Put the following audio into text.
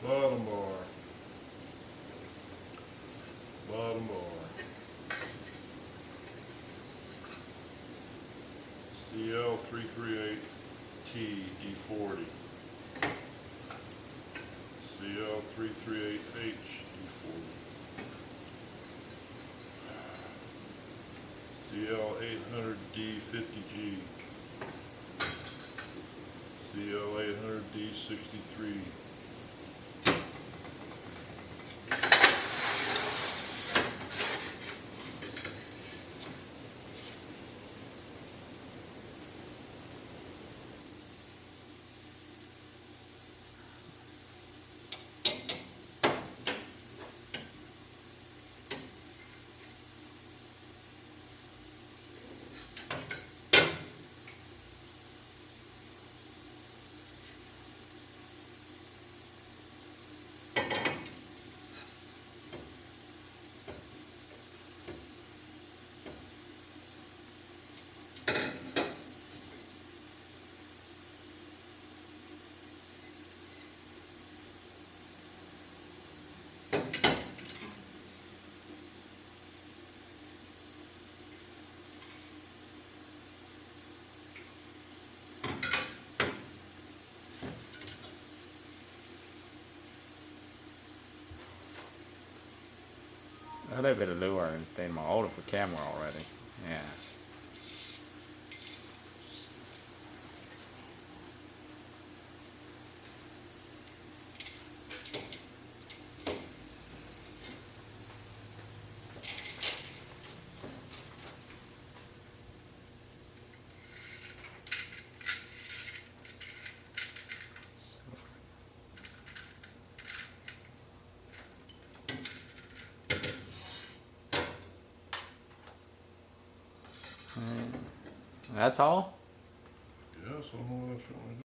Bottom bar. Bottom bar. CL338T D40. CL338H D40. CL800D50G. CL800D63. A little bit of lure and then my order for camera already. Yeah. That's all? Yes, I don't know what else you want me to do.